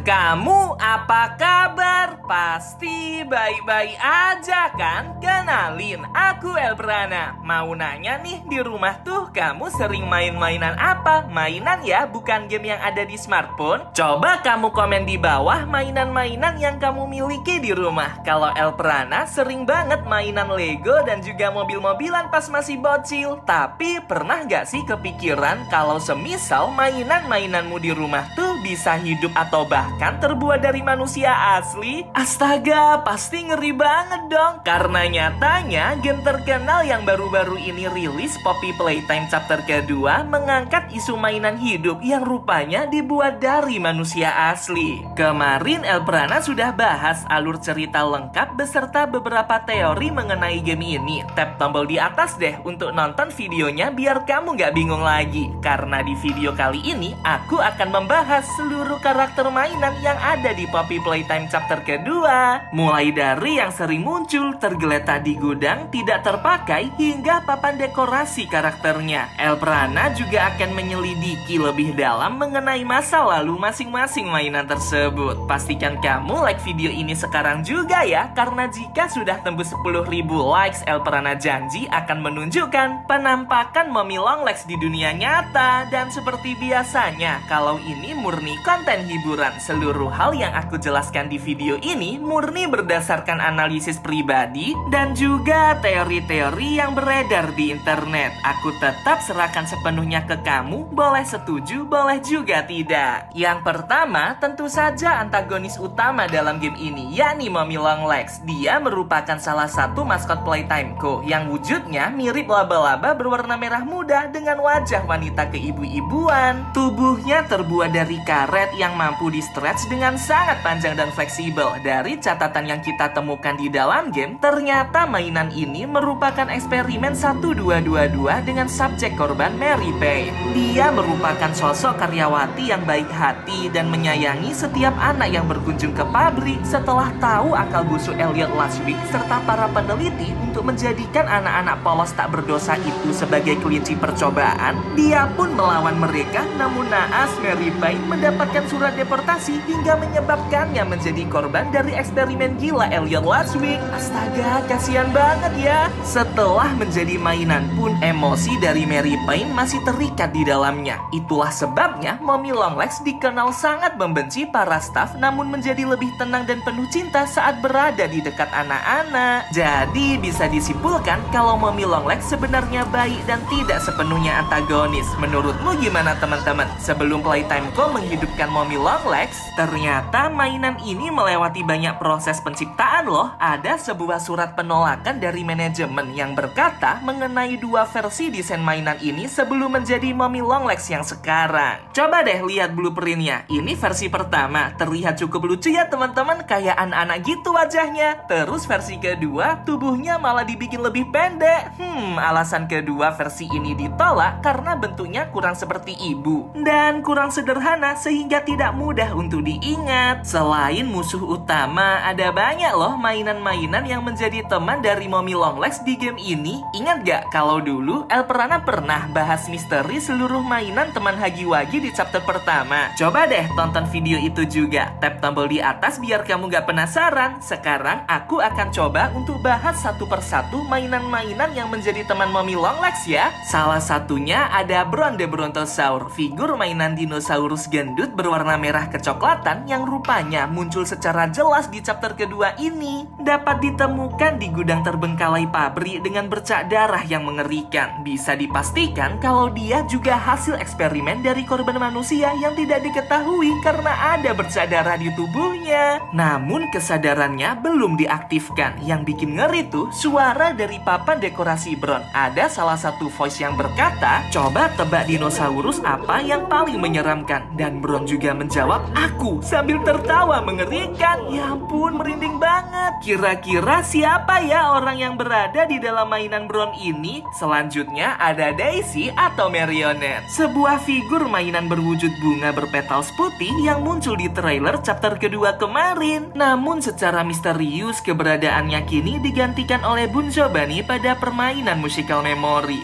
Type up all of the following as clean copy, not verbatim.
kamu apa kabar? Pasti baik-baik aja kan? Kenalin, aku Elbrana. Mau nanya nih, di rumah tuh kamu sering main-mainan apa? Mainan ya, bukan game yang ada di smartphone. Coba kamu komen di bawah mainan-mainan yang kamu miliki di rumah. Kalau Elbrana sering banget mainan Lego dan juga mobil-mobilan pas masih bocil. Tapi pernah gak sih kepikiran kalau semisal mainan-mainanmu di rumah tuh bisa hidup atau bahkan terbuat dari manusia asli? Astaga, pasti ngeri banget dong. Karena nyatanya game terkenal yang baru-baru ini rilis, Poppy Playtime Chapter kedua, mengangkat isu mainan hidup yang rupanya dibuat dari manusia asli. Kemarin Elbrana sudah bahas alur cerita lengkap beserta beberapa teori mengenai game ini. Tap tombol di atas deh untuk nonton videonya biar kamu gak bingung lagi. Karena di video kali ini aku akan membahas seluruh karakter mainan yang ada di Poppy Playtime Chapter kedua. Mulai dari yang sering muncul, tergeletak di gudang, tidak terpakai, hingga papan dekorasi karakternya. Elbrana juga akan menyelidiki lebih dalam mengenai masa lalu masing-masing mainan tersebut. Pastikan kamu like video ini sekarang juga ya, karena jika sudah tembus 10.000 likes, Elbrana janji akan menunjukkan penampakan Mommy Longlegs di dunia nyata. Dan seperti biasanya, kalau ini murni konten hiburan, seluruh hal yang aku jelaskan di video ini murni berdasarkan analisis pribadi dan juga teori-teori yang beredar di internet. Aku tetap serahkan sepenuhnya ke kamu, boleh setuju, boleh juga tidak. Yang pertama, tentu saja antagonis utama dalam game ini, yakni Mommy Longlegs. Dia merupakan salah satu maskot Playtime-ku yang wujudnya mirip laba-laba berwarna merah muda dengan wajah wanita keibu-ibuan. Tubuhnya terbuat dari karet yang mampu di-stretch dengan sangat panjang dan fleksibel. Dari catatan yang kita temukan di dalam game, ternyata mainan ini merupakan eksperimen 1222 dengan subjek korban Mary Payne. Dia merupakan sosok karyawati yang baik hati dan menyayangi setiap anak yang berkunjung ke pabrik. Setelah tahu akal busuk Elliot Laswig serta para peneliti untuk menjadikan anak-anak polos tak berdosa itu sebagai kelinci percobaan, dia pun melawan mereka. Namun naas, Mary Payne mendapatkan surat deportasi hingga menyebabkannya menjadi korban dari eksperimen gila Elliot Laswig. Astaga, kasihan banget ya. Setelah menjadi mainan pun, emosi dari Mary Payne masih terikat di dalamnya. Itulah sebabnya Mommy Longlegs dikenal sangat membenci para staf, namun menjadi lebih tenang dan penuh cinta saat berada di dekat anak-anak. Jadi bisa disimpulkan kalau Mommy Longlegs sebenarnya baik dan tidak sepenuhnya antagonis. Menurutmu gimana teman-teman? Sebelum Playtime-ku menghidupkan Mommy Longlegs, ternyata mainan ini melewati banyak proses penciptaan loh. Ada sebuah surat penolakan dari manajemen yang berkata mengenai dua versi desain mainan ini sebelum menjadi Mommy Longlegs yang sekarang. Coba deh lihat blueprintnya. Ini versi pertama, terlihat cukup lucu ya teman-teman, kayak anak-anak gitu wajahnya. Terus versi kedua, tubuhnya malah dibikin lebih pendek. Alasan kedua versi ini ditolak karena bentuknya kurang seperti ibu dan kurang sederhana sehingga tidak mudah untuk diingat. Selain musuh utama, ada banyak loh mainan-mainan yang menjadi teman dari Mommy Longlegs di game ini. Ingat gak kalau dulu Elbrana pernah bahas misteri seluruh mainan teman Hagiwagi di chapter pertama? Coba deh tonton video itu juga. Tap tombol di atas biar kamu gak penasaran. Sekarang aku akan coba untuk bahas satu persatu mainan-mainan yang menjadi teman Mommy Longlegs ya. Salah satunya ada Bron the Brontosaur, figur mainan dinosaurus gendut berwarna merah kecoklatan yang rupanya muncul secara jelas di chapter kedua ini. Dapat ditemukan di gudang terbengkalai pabrik dengan bercak darah yang mengerikan. Bisa dipastikan kalau dia juga hasil eksperimen dari korban manusia yang tidak diketahui karena ada bercak darah di tubuhnya. Namun kesadarannya belum diaktifkan. Yang bikin ngeri tuh suara dari papan dekorasi Bron. Ada salah satu voice yang berkata, coba tebak dinosaurus apa yang paling menyeramkan. Dan Bron juga menjawab, aku, sambil tertawa mengerikan. Ya ampun, merinding banget. Kira-kira siapa ya orang yang berada di dalam mainan Bron ini? Selanjutnya ada Daisy atau Marionette, sebuah figur mainan berwujud bunga berpetals putih yang muncul di trailer chapter kedua kemarin. Namun secara misterius keberadaannya kini digantikan oleh Bunzo Bunny pada permainan Musical Memory.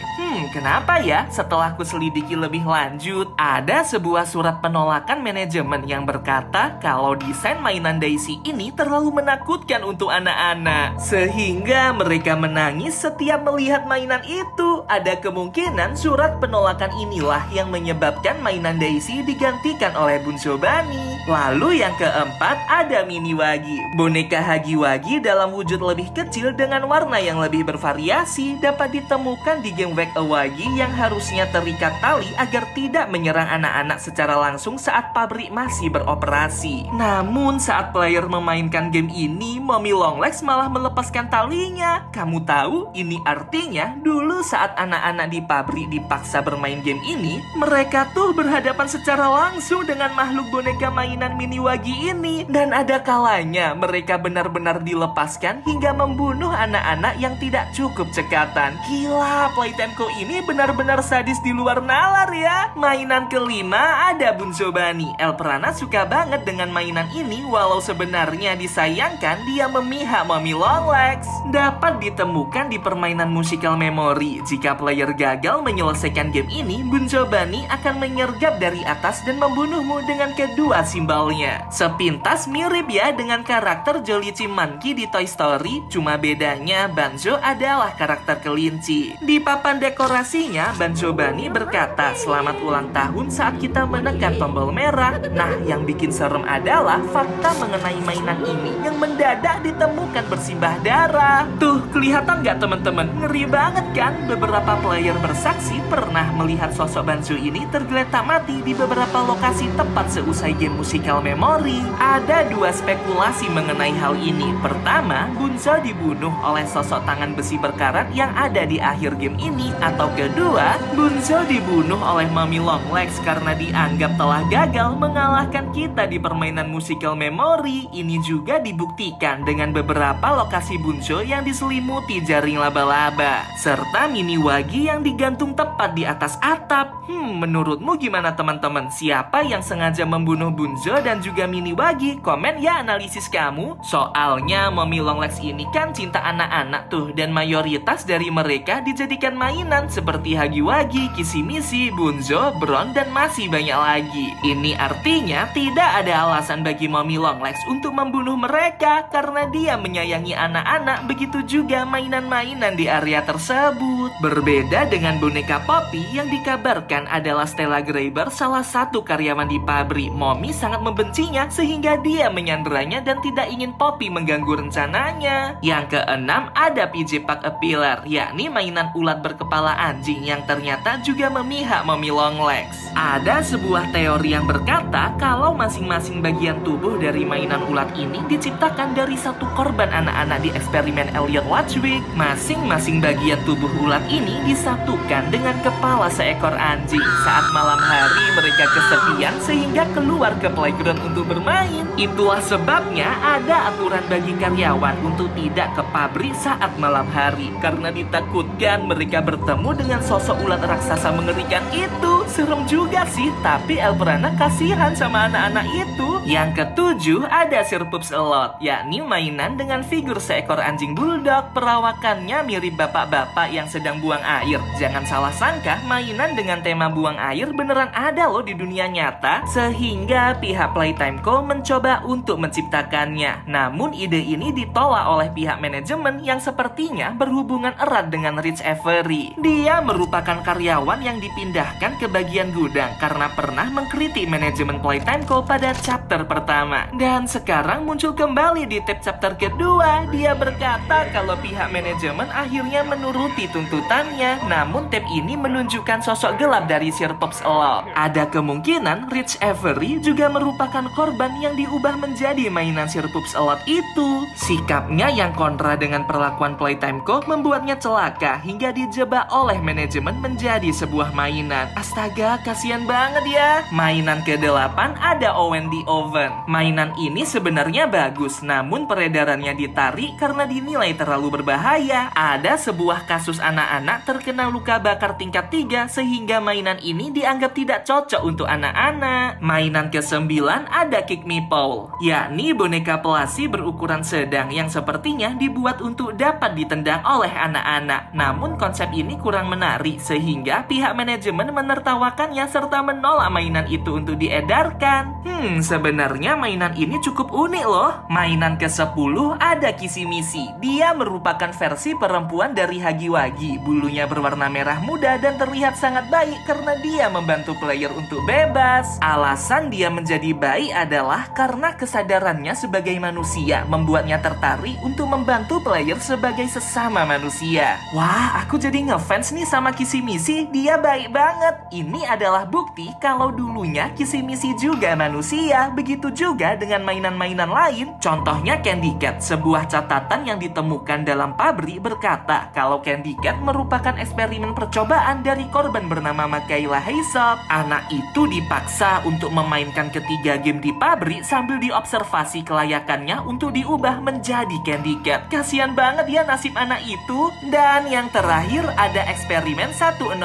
Kenapa ya? Setelah ku selidiki lebih lanjut, ada sebuah surat penolakan manajemen yang berkata kalau desain mainan Daisy ini terlalu menakutkan untuk anak-anak. Sehingga mereka menangis setiap melihat mainan itu. Ada kemungkinan surat penolakan inilah yang menyebabkan mainan Daisy digantikan oleh Bunso Bunny. Lalu yang keempat, ada Mini Wagi. Boneka Hagiwagi dalam wujud lebih kecil dengan warna yang lebih bervariasi dapat ditemukan di game Whack a Wagi yang harusnya terikat tali agar tidak menyerang anak-anak secara langsung saat pabrik masih beroperasi. Namun saat player memainkan game ini, Mommy Longlegs malah melepaskan talinya. Kamu tahu ini artinya dulu saat anak-anak di pabrik dipaksa bermain game ini, mereka tuh berhadapan secara langsung dengan makhluk boneka mainan Mini Wagi ini. Dan ada kalanya mereka benar-benar dilepaskan hingga membunuh anak-anak yang tidak cukup cekatan. Gila, Playtimeco ini benar-benar sadis di luar nalar ya. Mainan kelima ada Bunso Bunny. Elprana suka banget dengan mainan ini walau sebenarnya disayangkan dia memihak Mommy Longlegs. Dapat ditemukan di permainan Musical Memory. Jika player gagal menyelesaikan game ini, Bunso Bunny akan menyergap dari atas dan membunuhmu dengan kedua simbolnya. Sepintas mirip ya dengan karakter Jolly Chipmunky di Toy Story, cuma bedanya Banjo adalah karakter kelinci. Di papan dekorasinya, Bunso Bunny berkata selamat ulang tahun saat kita menekan tombol merah. Nah, yang bikin serem adalah fakta mengenai mainan ini yang mendadak ditemukan bersimbah darah. Tuh, kelihatan nggak teman-teman? Ngeri banget kan? Beberapa player bersaksi pernah melihat sosok Banjo ini tergeletak mati di beberapa lokasi tepat seusai game Musical Memory. Ada dua spekulasi mengenai hal ini. Pertama, Bunso dibunuh oleh sosok tangan besi berkarat yang ada di akhir game ini. Atau kedua, Bunso dibunuh oleh Mommy Longlegs karena dianggap telah gagal mengalahkan kita di permainan Musical Memory. Ini juga dibuktikan dengan beberapa lokasi Bunso yang diselimuti jaring laba-laba, serta Mini Wagi yang digantung tepat di atas atap. Menurutmu gimana teman-teman? Siapa yang sengaja membunuh Bunso dan juga Mini Wagi? Komen ya analisis kamu. Soalnya Mommy Longlegs ini kan cinta anak-anak tuh, dan mayoritas dari mereka dijadikan mainan seperti Hagiwagi, Kisimisi, Bunso, Bron, dan masih banyak lagi. Ini artinya tidak ada alasan bagi Mommy Longlegs untuk membunuh mereka karena dia menyayangi anak-anak, begitu juga mainan-mainan di area tersebut. Berbeda dengan boneka Poppy yang dikabarkan adalah Stella Graber, salah satu karyawan di pabrik. Mommy sangat membencinya sehingga dia menyanderanya dan tidak ingin Poppy mengganggu rencananya. Yang keenam ada PJ Park a Pillar, yakni mainan ulat berkepala anjing yang ternyata juga memihak Mommy Longlegs. Ada sebuah teori yang berkata kalau masing-masing bagian tubuh dari mainan ulat ini diciptakan dari satu korban anak-anak di eksperimen Elliot Watchwick. Masing-masing bagian tubuh ulat ini disatukan dengan kepala seekor anjing. Saat malam hari mereka kesepian sehingga keluar ke playground untuk bermain. Itulah sebabnya ada aturan bagi karyawan untuk tidak ke pabrik saat malam hari karena ditakutkan mereka bertemu dengan sosok ulat raksasa mengerikan itu. Serem juga sih, tapi Elprana kasihan sama anak-anak itu. Yang ketujuh ada Sir Poops a Lot, yakni mainan dengan figur seekor anjing bulldog. Perawakannya mirip bapak-bapak yang sedang buang air. Jangan salah sangka, mainan dengan tema buang air beneran ada loh di dunia nyata. Sehingga pihak Playtimeco mencoba untuk menciptakannya. Namun ide ini ditolak oleh pihak manajemen yang sepertinya berhubungan erat dengan Rich Avery. Dia merupakan karyawan yang dipindahkan ke bagian gudang karena pernah mengkritik manajemen Playtimeco pada chapter pertama. Dan sekarang muncul kembali di tab chapter kedua. Dia berkata kalau pihak manajemen akhirnya menuruti tuntutannya. Namun tab ini menunjukkan sosok gelap dari Sir Poops a Lot. Ada kemungkinan Rich Avery juga merupakan korban yang diubah menjadi mainan Sir Poops a Lot itu. Sikapnya yang kontra dengan perlakuan Playtimeco membuatnya celaka hingga dijebak oleh manajemen menjadi sebuah mainan. Astaga, Astaga, kasihan banget ya. Mainan ke-8 ada Owen the Oven. Mainan ini sebenarnya bagus, namun peredarannya ditarik karena dinilai terlalu berbahaya. Ada sebuah kasus anak-anak terkena luka bakar tingkat 3 sehingga mainan ini dianggap tidak cocok untuk anak-anak. Mainan ke-9 ada Kick Me Paul, yakni boneka pelasi berukuran sedang yang sepertinya dibuat untuk dapat ditendang oleh anak-anak. Namun konsep ini kurang menarik sehingga pihak manajemen menertawakannya serta menolak mainan itu untuk diedarkan. Sebenarnya mainan ini cukup unik loh. Mainan ke-10 ada Kissy Missy. Dia merupakan versi perempuan dari Huggy-Wuggy. Bulunya berwarna merah muda dan terlihat sangat baik karena dia membantu player untuk bebas. Alasan dia menjadi baik adalah karena kesadarannya sebagai manusia membuatnya tertarik untuk membantu player sebagai sesama manusia. Wah, aku jadi ngefans nih sama Kissy Missy. Dia baik banget. Ini adalah bukti kalau dulunya Kissy Missy juga manusia. Begitu juga dengan mainan-mainan lain. Contohnya Candy Cat. Sebuah catatan yang ditemukan dalam pabrik berkata kalau Candy Cat merupakan eksperimen percobaan dari korban bernama Makayla Haysop. Anak itu dipaksa untuk memainkan ketiga game di pabrik sambil diobservasi kelayakannya untuk diubah menjadi Candy Cat. Kasian banget ya nasib anak itu. Dan yang terakhir ada eksperimen 1006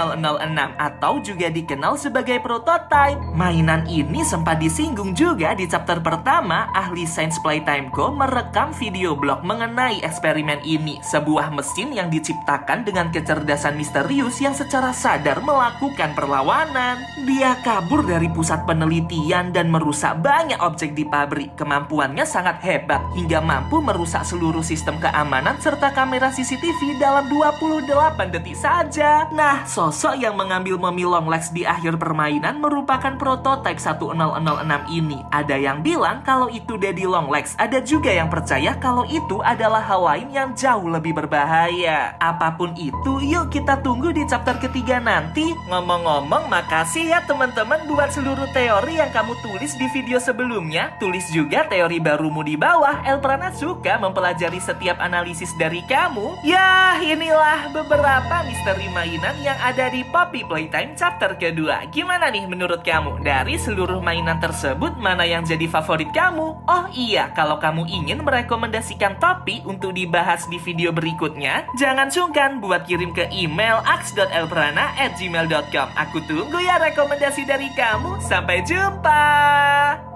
atau juga dikenal sebagai prototype. Mainan ini sempat disinggung juga di chapter pertama. Ahli Science Playtime Co merekam video blog mengenai eksperimen ini. Sebuah mesin yang diciptakan dengan kecerdasan misterius yang secara sadar melakukan perlawanan. Dia kabur dari pusat penelitian dan merusak banyak objek di pabrik. Kemampuannya sangat hebat hingga mampu merusak seluruh sistem keamanan serta kamera CCTV dalam 28 detik saja. Nah, sosok yang mengambil momi Long Legs di akhir permainan merupakan prototipe 1006 ini. Ada yang bilang kalau itu Daddy Long Legs, ada juga yang percaya kalau itu adalah hal lain yang jauh lebih berbahaya. Apapun itu, yuk kita tunggu di chapter ketiga nanti. Ngomong-ngomong, makasih ya teman-teman buat seluruh teori yang kamu tulis di video sebelumnya. Tulis juga teori barumu di bawah. Elprana suka mempelajari setiap analisis dari kamu. Ya, inilah beberapa misteri mainan yang ada di Poppy Playtime chapter kedua. Gimana nih menurut kamu? Dari seluruh mainan tersebut, mana yang jadi favorit kamu? Oh iya, kalau kamu ingin merekomendasikan topik untuk dibahas di video berikutnya, jangan sungkan buat kirim ke email aks.elprana@gmail.com. Aku tunggu ya rekomendasi dari kamu. Sampai jumpa!